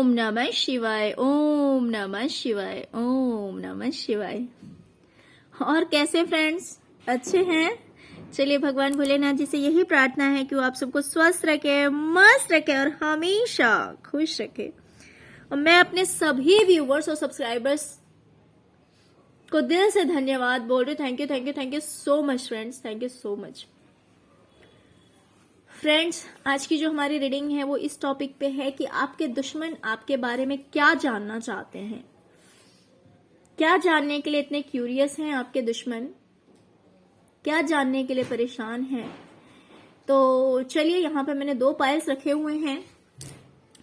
ओम नमः शिवाय, ओम नमः शिवाय, ओम नमः शिवाय। और कैसे फ्रेंड्स, अच्छे हैं? चलिए भगवान भोलेनाथ जी से यही प्रार्थना है कि वो आप सबको स्वस्थ रखे, मस्त रखे और हमेशा खुश रखे। और मैं अपने सभी व्यूवर्स और सब्सक्राइबर्स को दिल से धन्यवाद बोल रही हूँ। Thank you, thank you, thank you so much friends, thank you so much. Friends, आज की जो हमारी रीडिंग है वो इस टॉपिक पे है कि आपके दुश्मन आपके बारे में क्या जानना चाहते हैं। क्या जानने के लिए इतने क्यूरियस हैं आपके दुश्मन, क्या जानने के लिए परेशान हैं। तो चलिए, यहाँ पे मैंने 2 पाइल्स रखे हुए हैं।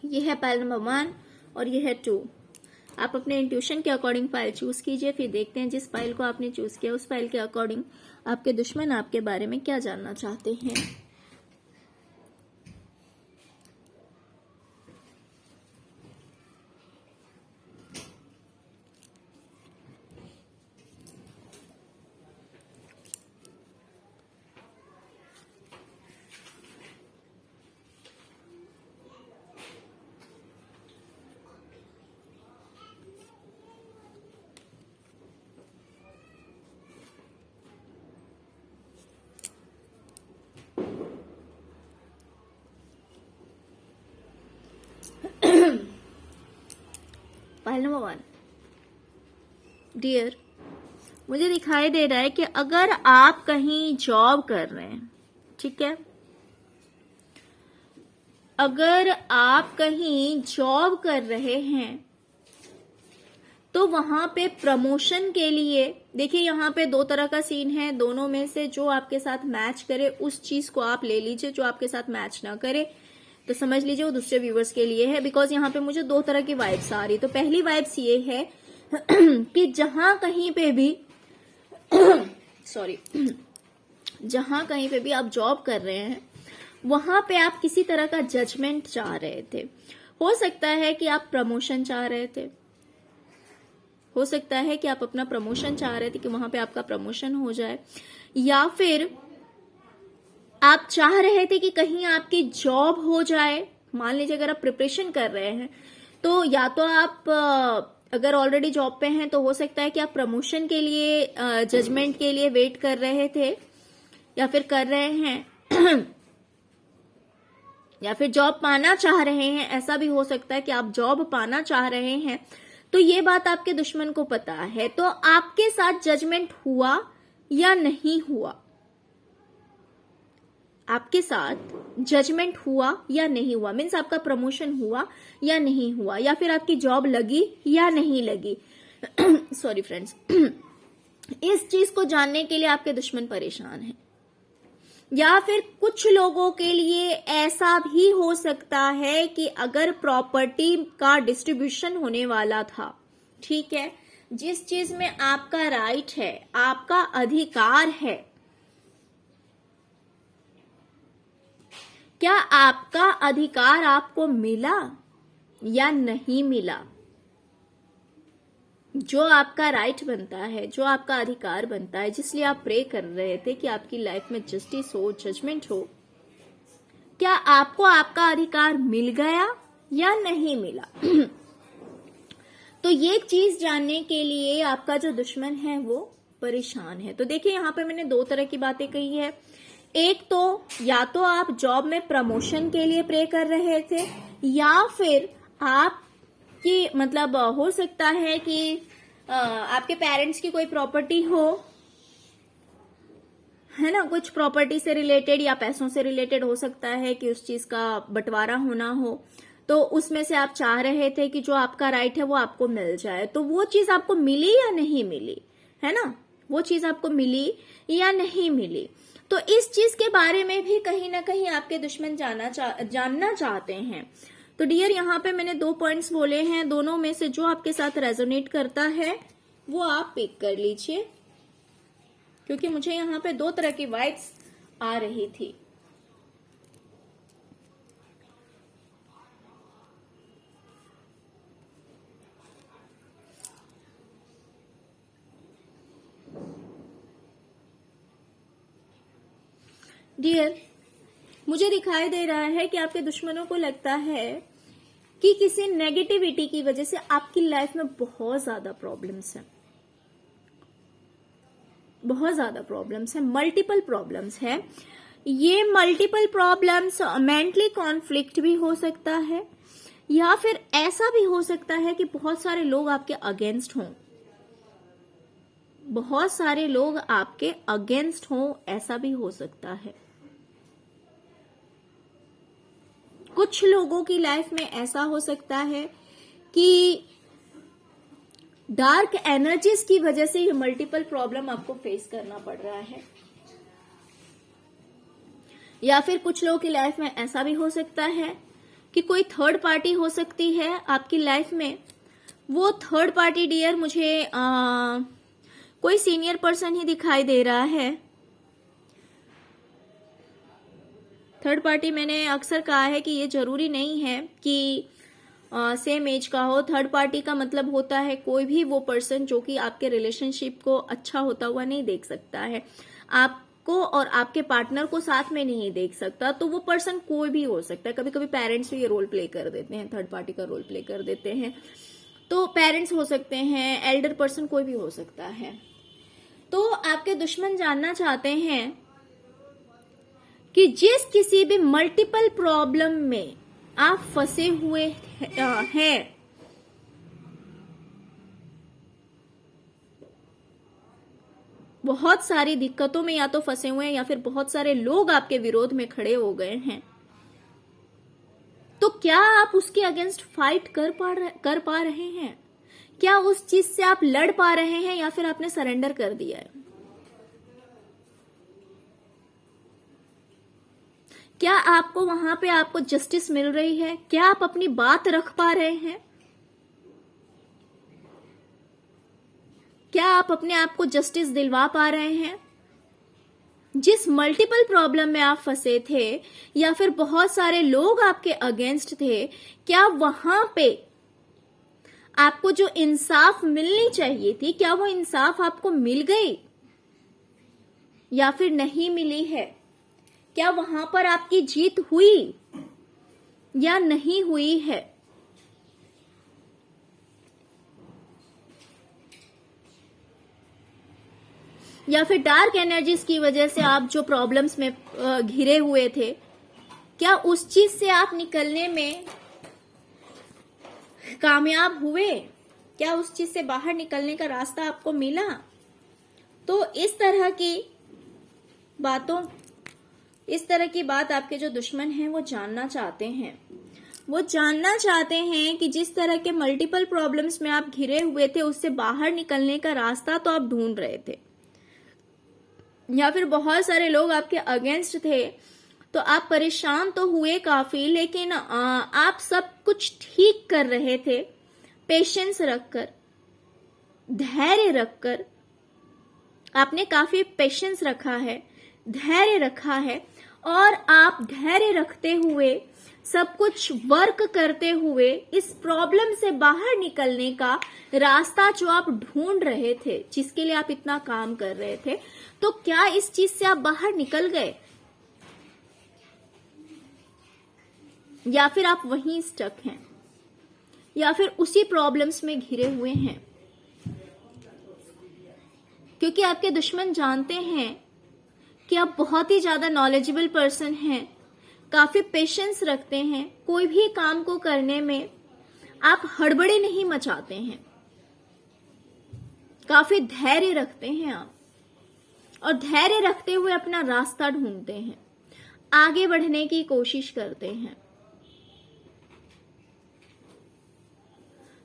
ये है पाइल नंबर 1 और ये है 2। आप अपने इंट्यूशन के अकॉर्डिंग पाइल चूज कीजिए, फिर देखते हैं जिस पाइल को आपने चूज किया उस पाइल के अकॉर्डिंग आपके दुश्मन आपके बारे में क्या जानना चाहते हैं। पाइल नंबर 1, डियर, मुझे दिखाई दे रहा है कि अगर आप कहीं जॉब कर रहे हैं, ठीक है, अगर आप कहीं जॉब कर रहे हैं तो वहां पे प्रमोशन के लिए, देखिए यहाँ पे 2 तरह का सीन है, दोनों में से जो आपके साथ मैच करे उस चीज को आप ले लीजिए, जो आपके साथ मैच ना करे तो समझ लीजिए वो दूसरे व्यूवर्स के लिए है। बिकॉज यहाँ पे मुझे 2 तरह की वाइब्स आ रही। तो पहली वाइब्स ये है कि जहां कहीं पे भी सॉरी जहां कहीं पे भी आप जॉब कर रहे हैं वहां पे आप किसी तरह का जजमेंट चाह रहे थे। हो सकता है कि आप प्रमोशन चाह रहे थे, हो सकता है कि आप अपना प्रमोशन चाह रहे थे कि वहां पे आपका प्रमोशन हो जाए, या फिर आप चाह रहे थे कि कहीं आपकी जॉब हो जाए। मान लीजिए अगर आप प्रिपरेशन कर रहे हैं तो या तो आप अगर ऑलरेडी जॉब पे हैं तो हो सकता है कि आप प्रमोशन के लिए, जजमेंट के लिए वेट कर रहे थे या फिर कर रहे हैं या फिर जॉब पाना चाह रहे हैं। ऐसा भी हो सकता है कि आप जॉब पाना चाह रहे हैं। तो ये बात आपके दुश्मन को पता है। तो आपके साथ जजमेंट हुआ या नहीं हुआ, आपके साथ जजमेंट हुआ या नहीं हुआ, मीन्स आपका प्रमोशन हुआ या नहीं हुआ, या फिर आपकी जॉब लगी या नहीं लगी सॉरी फ्रेंड्स इस चीज को जानने के लिए आपके दुश्मन परेशान हैं। या फिर कुछ लोगों के लिए ऐसा भी हो सकता है कि अगर प्रॉपर्टी का डिस्ट्रीब्यूशन होने वाला था, ठीक है, जिस चीज में आपका राइट है, आपका अधिकार है, क्या आपका अधिकार आपको मिला या नहीं मिला। जो आपका राइट बनता है, जो आपका अधिकार बनता है, जिसलिए आप प्रे कर रहे थे कि आपकी लाइफ में जस्टिस हो, जजमेंट हो, क्या आपको आपका अधिकार मिल गया या नहीं मिला तो ये चीज जानने के लिए आपका जो दुश्मन है वो परेशान है। तो देखिए यहाँ पे मैंने 2 तरह की बातें कही है। एक तो या तो आप जॉब में प्रमोशन के लिए प्रे कर रहे थे, या फिर आप कि मतलब हो सकता है कि आपके पेरेंट्स की कोई प्रॉपर्टी हो, है ना, कुछ प्रॉपर्टी से रिलेटेड या पैसों से रिलेटेड हो सकता है कि उस चीज का बंटवारा होना हो, तो उसमें से आप चाह रहे थे कि जो आपका राइट है वो आपको मिल जाए। तो वो चीज आपको मिली या नहीं मिली, है ना, वो चीज आपको मिली या नहीं मिली। तो इस चीज के बारे में भी कहीं ना कहीं आपके दुश्मन जानना चाहते हैं। तो डियर, यहाँ पे मैंने 2 पॉइंट्स बोले हैं, दोनों में से जो आपके साथ रेजोनेट करता है वो आप पिक कर लीजिए, क्योंकि मुझे यहाँ पे 2 तरह की वाइब्स आ रही थी। डियर, मुझे दिखाई दे रहा है कि आपके दुश्मनों को लगता है कि किसी नेगेटिविटी की वजह से आपकी लाइफ में बहुत ज्यादा प्रॉब्लम्स हैं, बहुत ज्यादा प्रॉब्लम्स है, मल्टीपल प्रॉब्लम्स है। ये मल्टीपल प्रॉब्लम्स मेंटली कॉन्फ्लिक्ट भी हो सकता है, या फिर ऐसा भी हो सकता है कि बहुत सारे लोग आपके अगेंस्ट हों, बहुत सारे लोग आपके अगेंस्ट हों, ऐसा भी हो सकता है। कुछ लोगों की लाइफ में ऐसा हो सकता है कि डार्क एनर्जीज की वजह से ये मल्टीपल प्रॉब्लम आपको फेस करना पड़ रहा है, या फिर कुछ लोगों की लाइफ में ऐसा भी हो सकता है कि कोई थर्ड पार्टी हो सकती है आपकी लाइफ में। वो थर्ड पार्टी डियर मुझे कोई सीनियर पर्सन ही दिखाई दे रहा है। थर्ड पार्टी मैंने अक्सर कहा है कि ये जरूरी नहीं है कि सेम एज का हो। थर्ड पार्टी का मतलब होता है कोई भी वो पर्सन जो कि आपके रिलेशनशिप को अच्छा होता हुआ नहीं देख सकता है, आपको और आपके पार्टनर को साथ में नहीं देख सकता। तो वो पर्सन कोई भी हो सकता है। कभी कभी पेरेंट्स भी ये रोल प्ले कर देते हैं, थर्ड पार्टी का रोल प्ले कर देते हैं। तो पेरेंट्स हो सकते हैं, एल्डर पर्सन कोई भी हो सकता है। तो आपके दुश्मन जानना चाहते हैं कि जिस किसी भी मल्टीपल प्रॉब्लम में आप फंसे हुए हैं, बहुत सारी दिक्कतों में या तो फंसे हुए हैं या फिर बहुत सारे लोग आपके विरोध में खड़े हो गए हैं, तो क्या आप उसके अगेंस्ट फाइट कर पा रहे हैं? क्या उस चीज से आप लड़ पा रहे हैं या फिर आपने सरेंडर कर दिया है? क्या आपको वहां पे आपको जस्टिस मिल रही है? क्या आप अपनी बात रख पा रहे हैं? क्या आप अपने आप को जस्टिस दिलवा पा रहे हैं? जिस मल्टीपल प्रॉब्लम में आप फंसे थे या फिर बहुत सारे लोग आपके अगेंस्ट थे, क्या वहां पे आपको जो इंसाफ मिलनी चाहिए थी, क्या वो इंसाफ आपको मिल गई या फिर नहीं मिली है? क्या वहां पर आपकी जीत हुई या नहीं हुई है? या फिर डार्क एनर्जीज की वजह से आप जो प्रॉब्लम्स में घिरे हुए थे, क्या उस चीज से आप निकलने में कामयाब हुए? क्या उस चीज से बाहर निकलने का रास्ता आपको मिला? तो इस तरह की बात आपके जो दुश्मन हैं वो जानना चाहते हैं। वो जानना चाहते हैं कि जिस तरह के मल्टीपल प्रॉब्लम्स में आप घिरे हुए थे, उससे बाहर निकलने का रास्ता तो आप ढूंढ रहे थे, या फिर बहुत सारे लोग आपके अगेंस्ट थे, तो आप परेशान तो हुए काफी, लेकिन आप सब कुछ ठीक कर रहे थे। पेशेंस रखकर, धैर्य रखकर, आपने काफी पेशेंस रखा है, धैर्य रखा है, और आप धैर्य रखते हुए, सब कुछ वर्क करते हुए इस प्रॉब्लम से बाहर निकलने का रास्ता जो आप ढूंढ रहे थे, जिसके लिए आप इतना काम कर रहे थे, तो क्या इस चीज से आप बाहर निकल गए या फिर आप वहीं स्टक हैं, या फिर उसी प्रॉब्लम्स में घिरे हुए हैं? क्योंकि आपके दुश्मन जानते हैं कि आप बहुत ही ज्यादा नॉलेजेबल पर्सन हैं, काफी पेशेंस रखते हैं, कोई भी काम को करने में आप हड़बड़ी नहीं मचाते हैं, काफी धैर्य रखते हैं आप, और धैर्य रखते हुए अपना रास्ता ढूंढते हैं, आगे बढ़ने की कोशिश करते हैं।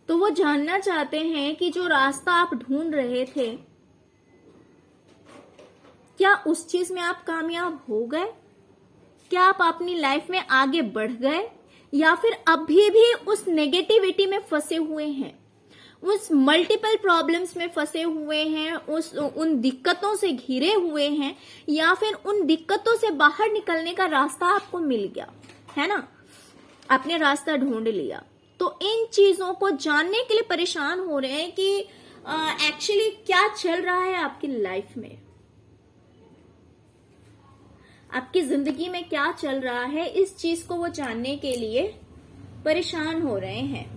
तो वो जानना चाहते हैं कि जो रास्ता आप ढूंढ रहे थे, क्या उस चीज में आप कामयाब हो गए? क्या आप अपनी लाइफ में आगे बढ़ गए, या फिर अभी भी उस नेगेटिविटी में फंसे हुए हैं, उस मल्टीपल प्रॉब्लम्स में फंसे हुए हैं, उन दिक्कतों से घिरे हुए हैं, या फिर उन दिक्कतों से बाहर निकलने का रास्ता आपको मिल गया है ना, आपने रास्ता ढूंढ लिया? तो इन चीजों को जानने के लिए परेशान हो रहे हैं कि एक्चुअली क्या चल रहा है आपकी लाइफ में, आपकी जिंदगी में क्या चल रहा है, इस चीज को वो जानने के लिए परेशान हो रहे हैं।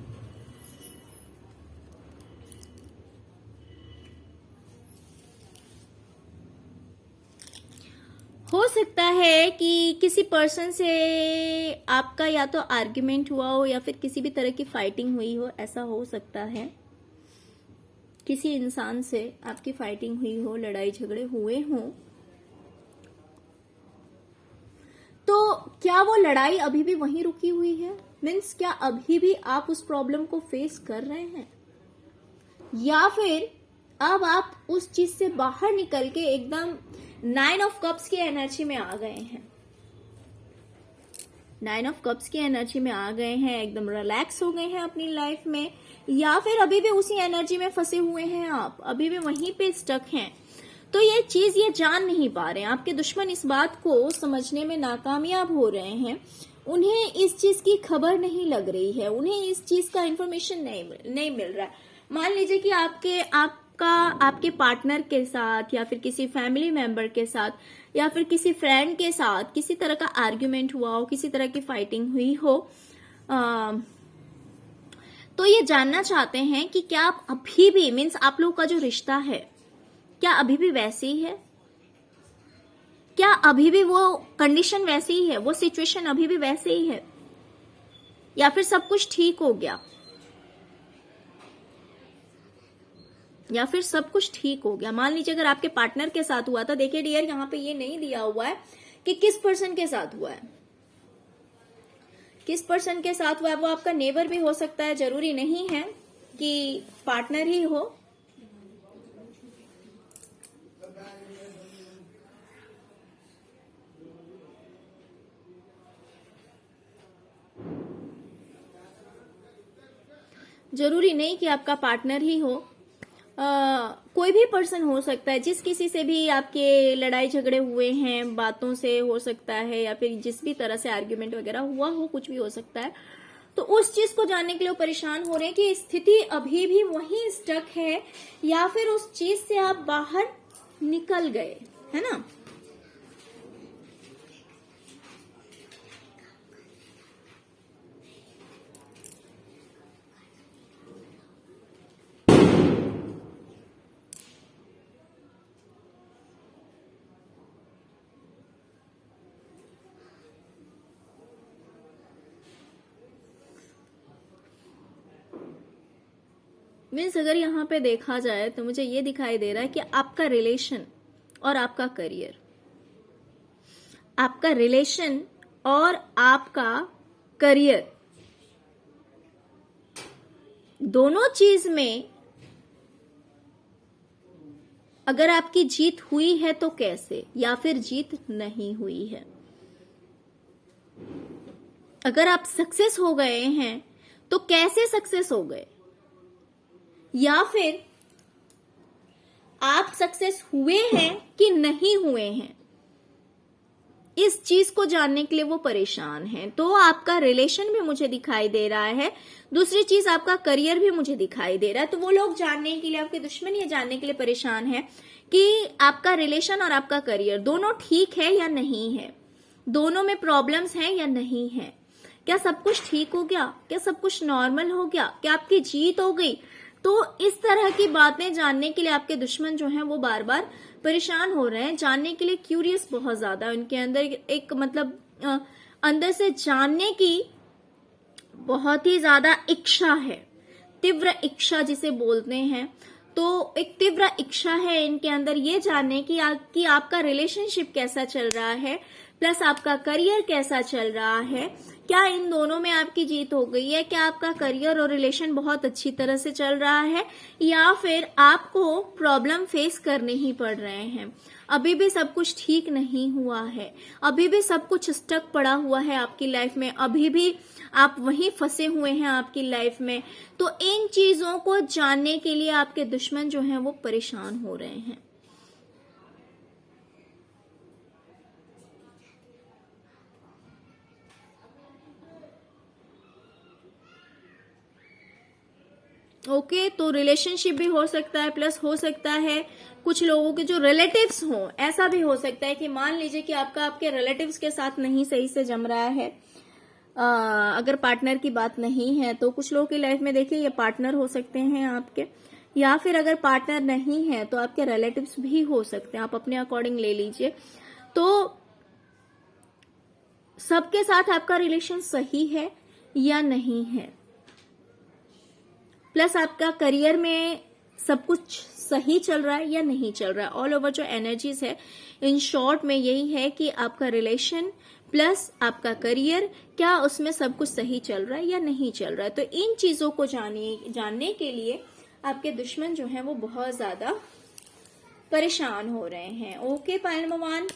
हो सकता है कि किसी पर्सन से आपका या तो आर्ग्यूमेंट हुआ हो या फिर किसी भी तरह की फाइटिंग हुई हो, ऐसा हो सकता है। किसी इंसान से आपकी फाइटिंग हुई हो, लड़ाई झगड़े हुए हों। तो क्या वो लड़ाई अभी भी वहीं रुकी हुई है? मीन्स क्या अभी भी आप उस प्रॉब्लम को फेस कर रहे हैं, या फिर अब आप उस चीज से बाहर निकल के एकदम 9 ऑफ कप्स की एनर्जी में आ गए हैं। 9 ऑफ कप्स की एनर्जी में आ गए हैं, एकदम रिलैक्स हो गए हैं अपनी लाइफ में, या फिर अभी भी उसी एनर्जी में फंसे हुए हैं, आप अभी भी वहीं पे स्टक हैं। तो ये चीज ये जान नहीं पा रहे हैं, आपके दुश्मन इस बात को समझने में नाकामयाब हो रहे हैं। उन्हें इस चीज की खबर नहीं लग रही है, उन्हें इस चीज का इंफॉर्मेशन नहीं मिल रहा है। मान लीजिए कि आपके पार्टनर के साथ या फिर किसी फैमिली मेंबर के साथ या फिर किसी फ्रेंड के साथ किसी तरह का आर्ग्यूमेंट हुआ हो, किसी तरह की फाइटिंग हुई हो, तो ये जानना चाहते हैं कि क्या आप अभी भी, मीन्स आप लोगों का जो रिश्ता है क्या अभी भी वैसे ही है? क्या अभी भी वो कंडीशन वैसी ही है, वो सिचुएशन अभी भी वैसे ही है, या फिर सब कुछ ठीक हो गया, या फिर सब कुछ ठीक हो गया? मान लीजिए अगर आपके पार्टनर के साथ हुआ था, देखिए डियर यहाँ पे ये नहीं दिया हुआ है कि किस पर्सन के साथ हुआ है, किस पर्सन के साथ हुआ है। वो आपका नेबर भी हो सकता है, जरूरी नहीं है कि पार्टनर ही हो। जरूरी नहीं कि आपका पार्टनर ही हो, कोई भी पर्सन हो सकता है। जिस किसी से भी आपके लड़ाई झगड़े हुए हैं, बातों से हो सकता है, या फिर जिस भी तरह से आर्ग्यूमेंट वगैरह हुआ हो, कुछ भी हो सकता है। तो उस चीज को जानने के लिए वो परेशान हो रहे हैं कि स्थिति अभी भी वहीं स्टक है, या फिर उस चीज से आप बाहर निकल गए, है ना। मीन्स अगर यहाँ पे देखा जाए तो मुझे ये दिखाई दे रहा है कि आपका रिलेशन और आपका करियर, आपका रिलेशन और आपका करियर, दोनों चीज में अगर आपकी जीत हुई है तो कैसे, या फिर जीत नहीं हुई है। अगर आप सक्सेस हो गए हैं तो कैसे सक्सेस हो गए, या फिर आप सक्सेस हुए हैं कि नहीं हुए हैं, इस चीज को जानने के लिए वो परेशान हैं। तो आपका रिलेशन भी मुझे दिखाई दे रहा है, दूसरी चीज आपका करियर भी मुझे दिखाई दे रहा है। तो वो लोग जानने के लिए, आपके दुश्मन ये जानने के लिए परेशान है कि आपका रिलेशन और आपका करियर दोनों ठीक है या नहीं है, दोनों में प्रॉब्लम्स हैं या नहीं है, क्या सब कुछ ठीक हो गया, क्या सब कुछ नॉर्मल हो गया, क्या आपकी जीत हो गई। तो इस तरह की बातें जानने के लिए आपके दुश्मन जो हैं वो बार बार परेशान हो रहे हैं, जानने के लिए क्यूरियस बहुत ज्यादा उनके अंदर एक मतलब अंदर से जानने की बहुत ही ज्यादा इच्छा है, तीव्र इच्छा जिसे बोलते हैं। तो एक तीव्र इच्छा है इनके अंदर ये जानने की कि आपका रिलेशनशिप कैसा चल रहा है, प्लस आपका करियर कैसा चल रहा है, क्या इन दोनों में आपकी जीत हो गई है, क्या आपका करियर और रिलेशन बहुत अच्छी तरह से चल रहा है, या फिर आपको प्रॉब्लम फेस करने ही पड़ रहे हैं, अभी भी सब कुछ ठीक नहीं हुआ है, अभी भी सब कुछ स्टक पड़ा हुआ है आपकी लाइफ में, अभी भी आप वहीं फंसे हुए हैं आपकी लाइफ में। तो इन चीजों को जानने के लिए आपके दुश्मन जो हैं वो परेशान हो रहे हैं। ओके, तो रिलेशनशिप भी हो सकता है, प्लस हो सकता है कुछ लोगों के जो रिलेटिव्स हों, ऐसा भी हो सकता है कि मान लीजिए कि आपका आपके रिलेटिव्स के साथ नहीं सही से जम रहा है, अगर पार्टनर की बात नहीं है तो कुछ लोगों की लाइफ में देखिए ये पार्टनर हो सकते हैं आपके, या फिर अगर पार्टनर नहीं है तो आपके रिलेटिव्स भी हो सकते हैं, आप अपने अकॉर्डिंग ले लीजिए। तो सबके साथ आपका रिलेशन सही है या नहीं है, प्लस आपका करियर में सब कुछ सही चल रहा है या नहीं चल रहा है। ऑल ओवर जो एनर्जीज है इन शॉर्ट में यही है कि आपका रिलेशन प्लस आपका करियर, क्या उसमें सब कुछ सही चल रहा है या नहीं चल रहा है। तो इन चीजों को जानने के लिए आपके दुश्मन जो हैं वो बहुत ज्यादा परेशान हो रहे हैं। Okay, pile number 1।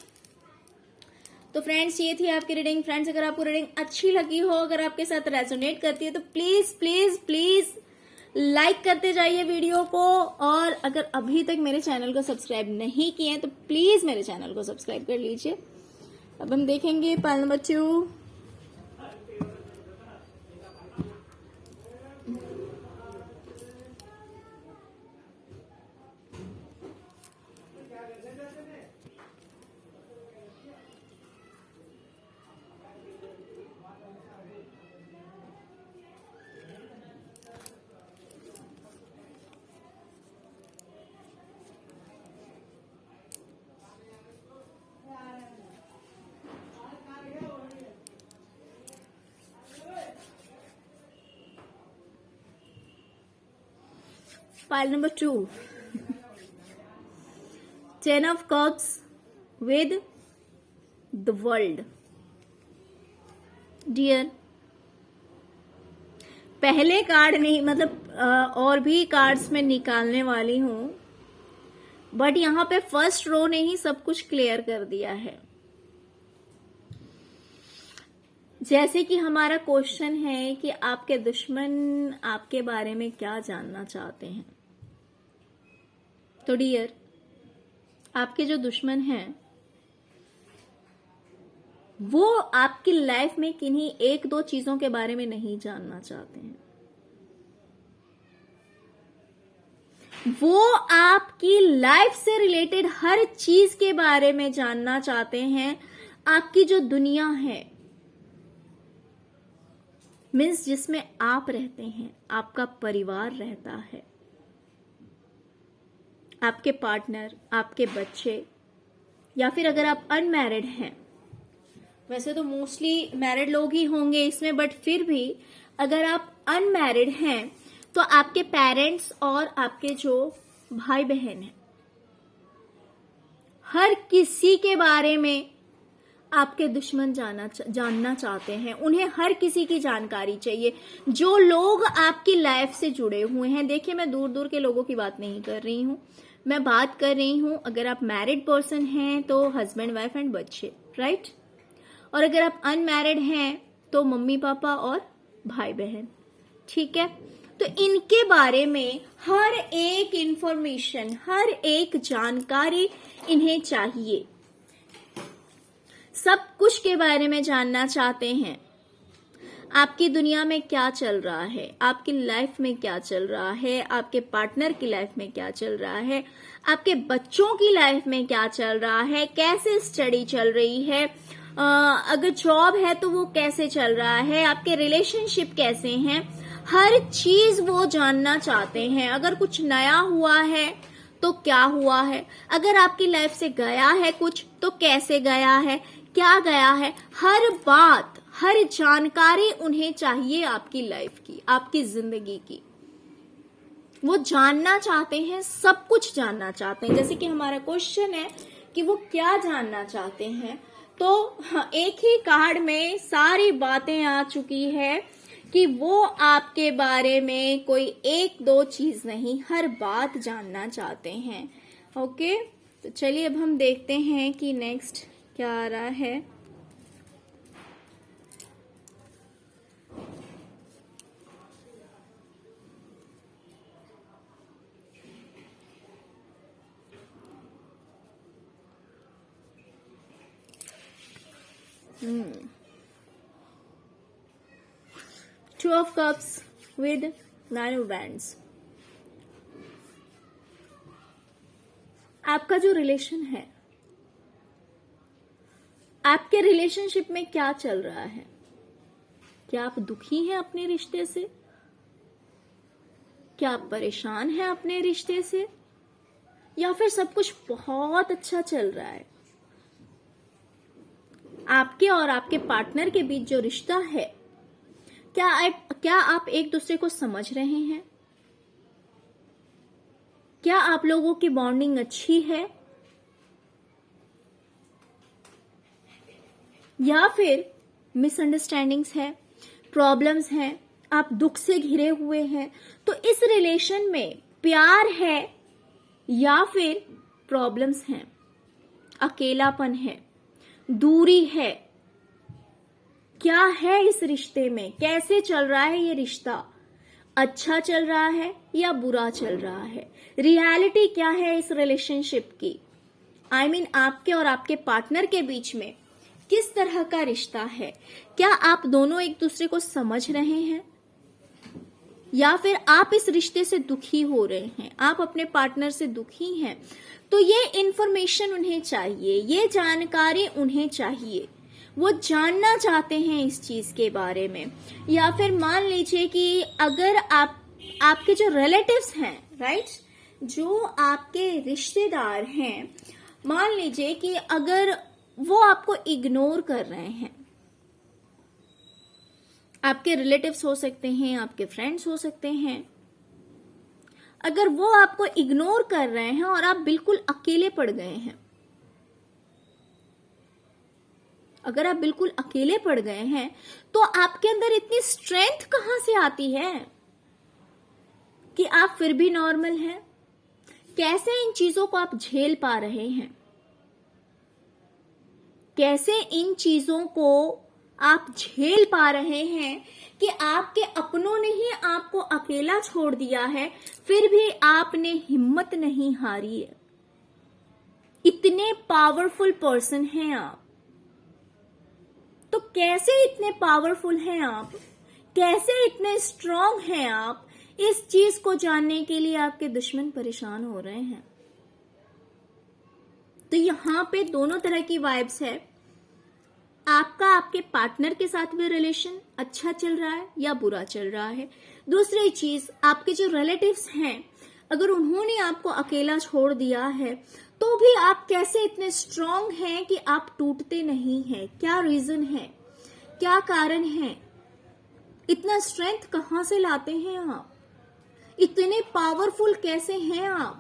तो फ्रेंड्स ये थी आपकी रीडिंग। फ्रेंड्स अगर आपको रीडिंग अच्छी लगी हो, अगर आपके साथ रेजोनेट करती है तो प्लीज प्लीज प्लीज लाइक करते जाइए वीडियो को, और अगर अभी तक मेरे चैनल को सब्सक्राइब नहीं किए तो प्लीज मेरे चैनल को सब्सक्राइब कर लीजिए। अब हम देखेंगे pile number 2। Pile number 2, 10 of Cups with the World. Dear, पहले कार्ड नहीं, मतलब और भी कार्ड्स में निकालने वाली हूं, बट यहाँ पे फर्स्ट रो ने ही सब कुछ क्लियर कर दिया है। जैसे कि हमारा क्वेश्चन है कि आपके दुश्मन आपके बारे में क्या जानना चाहते हैं। तो डियर, आपके जो दुश्मन हैं वो आपकी लाइफ में किन्हीं 1-2 चीजों के बारे में नहीं जानना चाहते हैं। वो आपकी लाइफ से रिलेटेड हर चीज के बारे में जानना चाहते हैं। आपकी जो दुनिया है, मीन्स जिसमें आप रहते हैं, आपका परिवार रहता है, आपके पार्टनर, आपके बच्चे, या फिर अगर आप अनमैरिड हैं, वैसे तो मोस्टली मैरिड लोग ही होंगे इसमें, बट फिर भी अगर आप अनमैरिड हैं तो आपके पेरेंट्स और आपके जो भाई बहन हैं, हर किसी के बारे में आपके दुश्मन जानना चाहते हैं। उन्हें हर किसी की जानकारी चाहिए, जो लोग आपकी लाइफ से जुड़े हुए हैं। देखिए, मैं दूर दूर के लोगों की बात नहीं कर रही हूं, मैं बात कर रही हूं अगर आप मैरिड पर्सन हैं तो हस्बैंड वाइफ एंड बच्चे, राइट। और अगर आप अनमैरिड हैं तो मम्मी पापा और भाई बहन, ठीक है। तो इनके बारे में हर एक इंफॉर्मेशन, हर एक जानकारी इन्हें चाहिए। सब कुछ के बारे में जानना चाहते हैं। आपकी दुनिया में क्या चल रहा है, आपकी लाइफ में क्या चल रहा है, आपके पार्टनर की लाइफ में क्या चल रहा है, आपके बच्चों की लाइफ में क्या चल रहा है, कैसे स्टडी चल रही है, अगर जॉब है तो वो कैसे चल रहा है, आपके रिलेशनशिप कैसे हैं, हर चीज वो जानना चाहते हैं। अगर कुछ नया हुआ है तो क्या हुआ है, अगर आपकी लाइफ से गया है कुछ तो कैसे गया है, क्या गया है, हर बात, हर जानकारी उन्हें चाहिए आपकी लाइफ की, आपकी जिंदगी की। वो जानना चाहते हैं, सब कुछ जानना चाहते हैं। जैसे कि हमारा क्वेश्चन है कि वो क्या जानना चाहते हैं, तो एक ही कार्ड में सारी बातें आ चुकी है कि वो आपके बारे में कोई 1-2 चीज नहीं, हर बात जानना चाहते हैं। ओके, तो चलिए अब हम देखते हैं कि नेक्स्ट क्या आ रहा है। Two of Cups with 9 of Wands. आपका जो रिलेशन है, आपके रिलेशनशिप में क्या चल रहा है, क्या आप दुखी हैं अपने रिश्ते से? क्या आप परेशान हैं अपने रिश्ते से? या फिर सब कुछ बहुत अच्छा चल रहा है? आपके और आपके पार्टनर के बीच जो रिश्ता है, क्या आप एक दूसरे को समझ रहे हैं? क्या आप लोगों की बॉन्डिंग अच्छी है? या फिर मिसअंडरस्टैंडिंग्स है, प्रॉब्लम्स हैं, आप दुख से घिरे हुए हैं? तो इस रिलेशन में प्यार है या फिर प्रॉब्लम्स हैं, अकेलापन है, दूरी है? क्या है इस रिश्ते में? कैसे चल रहा है ये रिश्ता? अच्छा चल रहा है या बुरा चल रहा है? रियलिटी क्या है इस रिलेशनशिप की? I mean, आपके और आपके पार्टनर के बीच में किस तरह का रिश्ता है? क्या आप दोनों एक दूसरे को समझ रहे हैं या फिर आप इस रिश्ते से दुखी हो रहे हैं, आप अपने पार्टनर से दुखी हैं? तो ये इंफॉर्मेशन उन्हें चाहिए, ये जानकारी उन्हें चाहिए, वो जानना चाहते हैं इस चीज के बारे में। या फिर मान लीजिए कि अगर आपके जो रिलेटिव्स हैं, राइट, जो आपके रिश्तेदार हैं, मान लीजिए कि अगर वो आपको इग्नोर कर रहे हैं, आपके रिलेटिव्स हो सकते हैं, आपके फ्रेंड्स हो सकते हैं, अगर वो आपको इग्नोर कर रहे हैं और आप बिल्कुल अकेले पड़ गए हैं, अगर आप बिल्कुल अकेले पड़ गए हैं, तो आपके अंदर इतनी स्ट्रेंथ कहां से आती है कि आप फिर भी नॉर्मल हैं? कैसे इन चीजों को आप झेल पा रहे हैं? कैसे इन चीजों को आप झेल पा रहे हैं कि आपके अपनों ने ही आपको अकेला छोड़ दिया है, फिर भी आपने हिम्मत नहीं हारी है? इतने पावरफुल पर्सन हैं आप, तो कैसे इतने पावरफुल हैं आप, कैसे इतने स्ट्रांग हैं आप? इस चीज को जानने के लिए आपके दुश्मन परेशान हो रहे हैं। तो यहां पे दोनों तरह की वाइब्स है। आपका आपके पार्टनर के साथ भी रिलेशन अच्छा चल रहा है या बुरा चल रहा है? दूसरी चीज, आपके जो रिलेटिव्स हैं, अगर उन्होंने आपको अकेला छोड़ दिया है, तो भी आप कैसे इतने स्ट्रांग हैं कि आप टूटते नहीं हैं? क्या रीजन है, क्या कारण है? इतना स्ट्रेंथ कहां से लाते हैं आप? इतने पावरफुल कैसे हैं आप?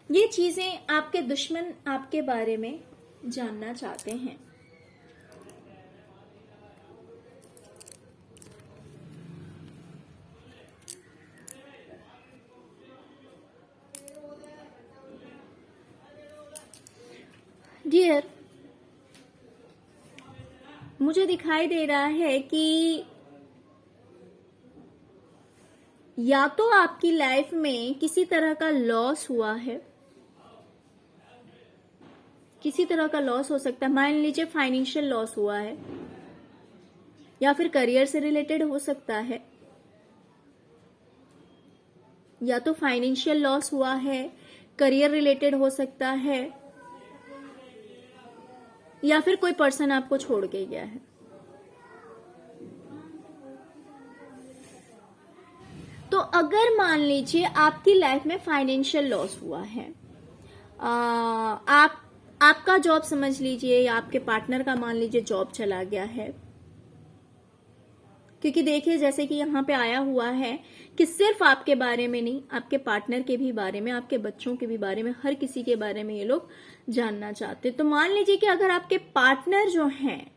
ये चीजें आपके दुश्मन आपके बारे में जानना चाहते हैं। डियर, मुझे दिखाई दे रहा है कि या तो आपकी लाइफ में किसी तरह का लॉस हुआ है, किसी तरह का लॉस हो सकता है। मान लीजिए फाइनेंशियल लॉस हुआ है, या फिर करियर से रिलेटेड हो सकता है। या तो फाइनेंशियल लॉस हुआ है, करियर रिलेटेड हो सकता है, या फिर कोई पर्सन आपको छोड़ के गया है। तो अगर मान लीजिए आपकी लाइफ में फाइनेंशियल लॉस हुआ है, आपका जॉब समझ लीजिए, या आपके पार्टनर का मान लीजिए जॉब चला गया है, क्योंकि देखिए जैसे कि यहाँ पे आया हुआ है कि सिर्फ आपके बारे में नहीं, आपके पार्टनर के भी बारे में, आपके बच्चों के भी बारे में, हर किसी के बारे में ये लोग जानना चाहते। तो मान लीजिए कि अगर आपके पार्टनर जो हैं,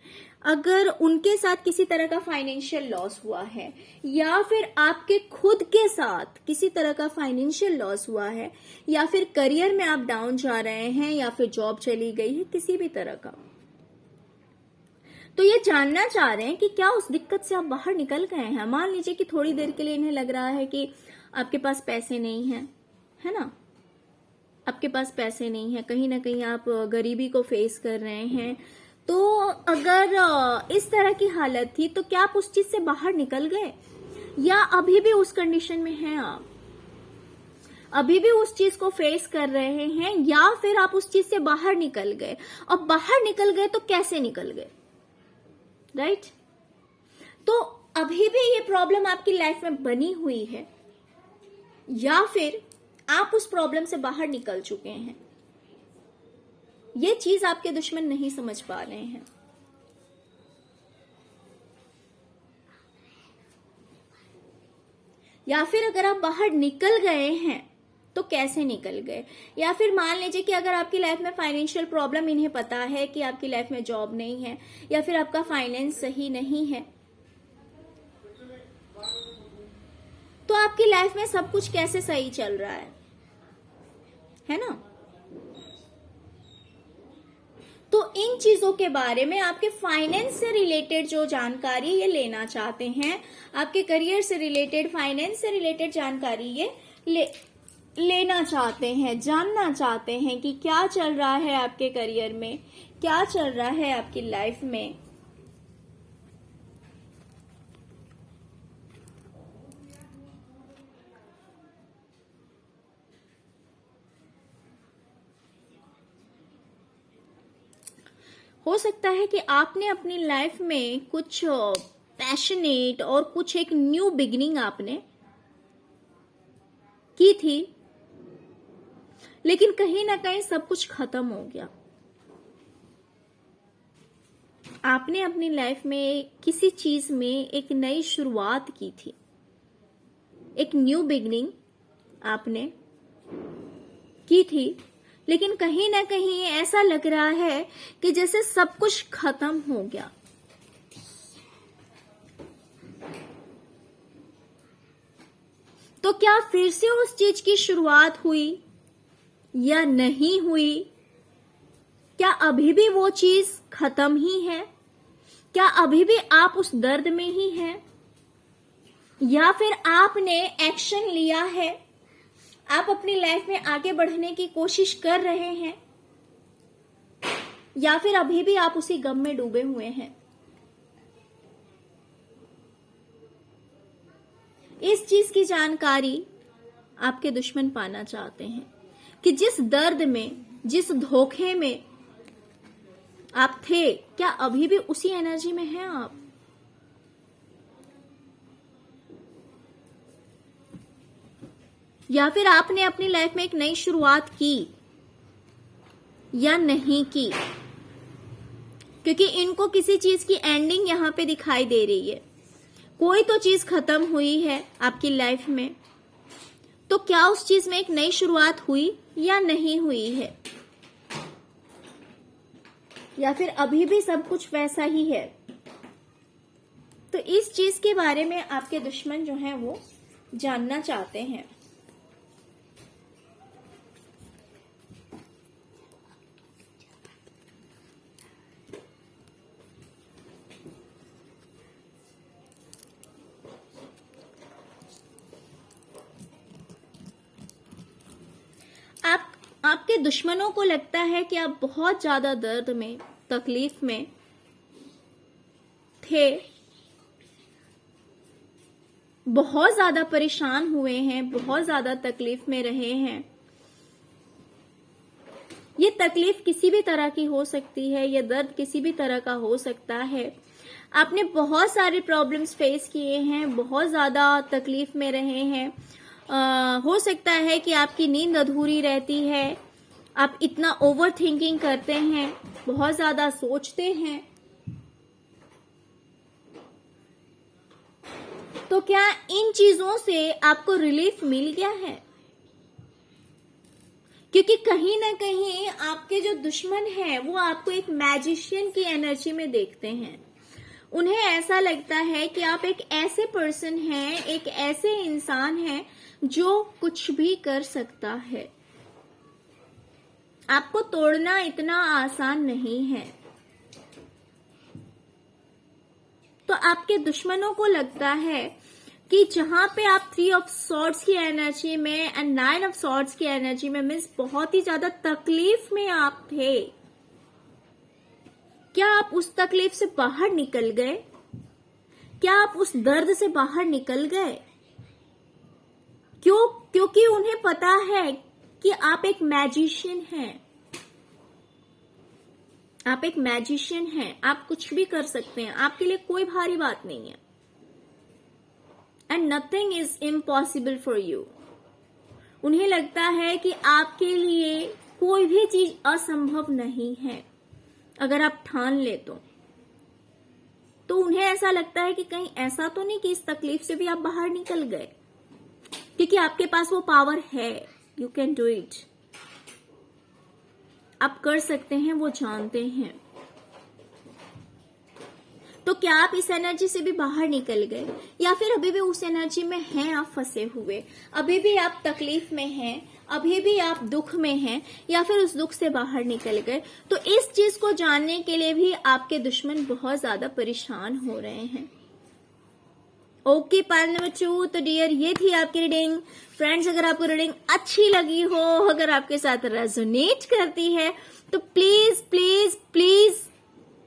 अगर उनके साथ किसी तरह का फाइनेंशियल लॉस हुआ है, या फिर आपके खुद के साथ किसी तरह का फाइनेंशियल लॉस हुआ है, या फिर करियर में आप डाउन जा रहे हैं, या फिर जॉब चली गई है, किसी भी तरह का, तो ये जानना चाह रहे हैं कि क्या उस दिक्कत से आप बाहर निकल गए हैं। मान लीजिए कि थोड़ी देर के लिए इन्हें लग रहा है कि आपके पास पैसे नहीं हैं, है ना, आपके पास पैसे नहीं है, कहीं ना कहीं आप गरीबी को फेस कर रहे हैं। तो अगर इस तरह की हालत थी, तो क्या आप उस चीज से बाहर निकल गए, या अभी भी उस कंडीशन में हैं आप, अभी भी उस चीज को फेस कर रहे हैं, या फिर आप उस चीज से बाहर निकल गए? और बाहर निकल गए तो कैसे निकल गए, राइट? तो अभी भी ये प्रॉब्लम आपकी लाइफ में बनी हुई है, या फिर आप उस प्रॉब्लम से बाहर निकल चुके हैं, ये चीज आपके दुश्मन नहीं समझ पा रहे हैं। या फिर अगर आप बाहर निकल गए हैं तो कैसे निकल गए। या फिर मान लीजिए कि अगर आपकी लाइफ में फाइनेंशियल प्रॉब्लम, इन्हें पता है कि आपकी लाइफ में जॉब नहीं है या फिर आपका फाइनेंस सही नहीं है, तो आपकी लाइफ में सब कुछ कैसे सही चल रहा है ना। तो इन चीजों के बारे में, आपके फाइनेंस से रिलेटेड जो जानकारी ये लेना चाहते हैं, आपके करियर से रिलेटेड, फाइनेंस से रिलेटेड जानकारी ये लेना चाहते हैं, जानना चाहते हैं कि क्या चल रहा है आपके करियर में, क्या चल रहा है आपकी लाइफ में। हो सकता है कि आपने अपनी लाइफ में कुछ पैशनेट और कुछ एक न्यू बिगिनिंग आपने की थी, लेकिन कहीं ना कहीं सब कुछ खत्म हो गया। आपने अपनी लाइफ में किसी चीज में एक नई शुरुआत की थी, एक न्यू बिगिनिंग आपने की थी, लेकिन कहीं ना कहीं ऐसा लग रहा है कि जैसे सब कुछ खत्म हो गया। तो क्या फिर से उस चीज की शुरुआत हुई या नहीं हुई? क्या अभी भी वो चीज खत्म ही है? क्या अभी भी आप उस दर्द में ही हैं? या फिर आपने एक्शन लिया है, आप अपनी लाइफ में आगे बढ़ने की कोशिश कर रहे हैं, या फिर अभी भी आप उसी गम में डूबे हुए हैं? इस चीज की जानकारी आपके दुश्मन पाना चाहते हैं कि जिस दर्द में, जिस धोखे में आप थे, क्या अभी भी उसी एनर्जी में हैं आप? या फिर आपने अपनी लाइफ में एक नई शुरुआत की या नहीं की? क्योंकि इनको किसी चीज की एंडिंग यहां पे दिखाई दे रही है। कोई तो चीज खत्म हुई है आपकी लाइफ में, तो क्या उस चीज में एक नई शुरुआत हुई या नहीं हुई है? या फिर अभी भी सब कुछ वैसा ही है? तो इस चीज के बारे में आपके दुश्मन जो हैं वो जानना चाहते हैं। आपके दुश्मनों को लगता है कि आप बहुत ज्यादा दर्द में, तकलीफ में थे, बहुत ज्यादा परेशान हुए हैं, बहुत ज्यादा तकलीफ में रहे हैं। ये तकलीफ किसी भी तरह की हो सकती है, ये दर्द किसी भी तरह का हो सकता है। आपने बहुत सारे प्रॉब्लम्स फेस किए हैं, बहुत ज्यादा तकलीफ में रहे हैं। हो सकता है कि आपकी नींद अधूरी रहती है, आप इतना ओवर थिंकिंग करते हैं, बहुत ज्यादा सोचते हैं। तो क्या इन चीजों से आपको रिलीफ मिल गया है? क्योंकि कहीं ना कहीं आपके जो दुश्मन हैं वो आपको एक मैजिशियन की एनर्जी में देखते हैं। उन्हें ऐसा लगता है कि आप एक ऐसे पर्सन हैं, एक ऐसे इंसान हैं जो कुछ भी कर सकता है। आपको तोड़ना इतना आसान नहीं है। तो आपके दुश्मनों को लगता है कि जहां पे आप 3 ऑफ सॉर्ड्स की एनर्जी में एंड 9 ऑफ सॉर्ड्स की एनर्जी में, मीन्स बहुत ही ज्यादा तकलीफ में आप थे, क्या आप उस तकलीफ से बाहर निकल गए? क्या आप उस दर्द से बाहर निकल गए? क्यों? क्योंकि उन्हें पता है कि आप एक मैजिशियन हैं। आप एक मैजिशियन हैं, आप कुछ भी कर सकते हैं, आपके लिए कोई भारी बात नहीं है। And nothing is impossible for you. उन्हें लगता है कि आपके लिए कोई भी चीज असंभव नहीं है अगर आप ठान ले तो उन्हें ऐसा लगता है कि कहीं ऐसा तो नहीं कि इस तकलीफ से भी आप बाहर निकल गए, क्योंकि आपके पास वो पावर है। You can do it. आप कर सकते हैं, वो जानते हैं। तो क्या आप इस एनर्जी से भी बाहर निकल गए, या फिर अभी भी उस एनर्जी में हैं आप फंसे हुए, अभी भी आप तकलीफ में हैं, अभी भी आप दुख में हैं, या फिर उस दुख से बाहर निकल गए? तो इस चीज को जानने के लिए भी आपके दुश्मन बहुत ज्यादा परेशान हो रहे हैं। Okay, part number 2। तो डियर, ये थी आपकी रीडिंग। फ्रेंड्स, अगर आपको रीडिंग अच्छी लगी हो, अगर आपके साथ रेजोनेट करती है, तो प्लीज प्लीज प्लीज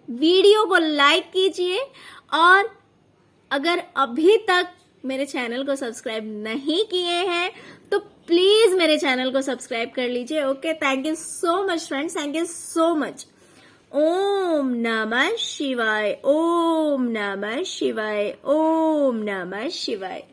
वीडियो को लाइक कीजिए, और अगर अभी तक मेरे चैनल को सब्सक्राइब नहीं किए हैं तो प्लीज मेरे चैनल को सब्सक्राइब कर लीजिए। Okay, thank you so much friends, thank you so much. ओम नमः शिवाय, ओम नमः शिवाय, ओम नमः शिवाय।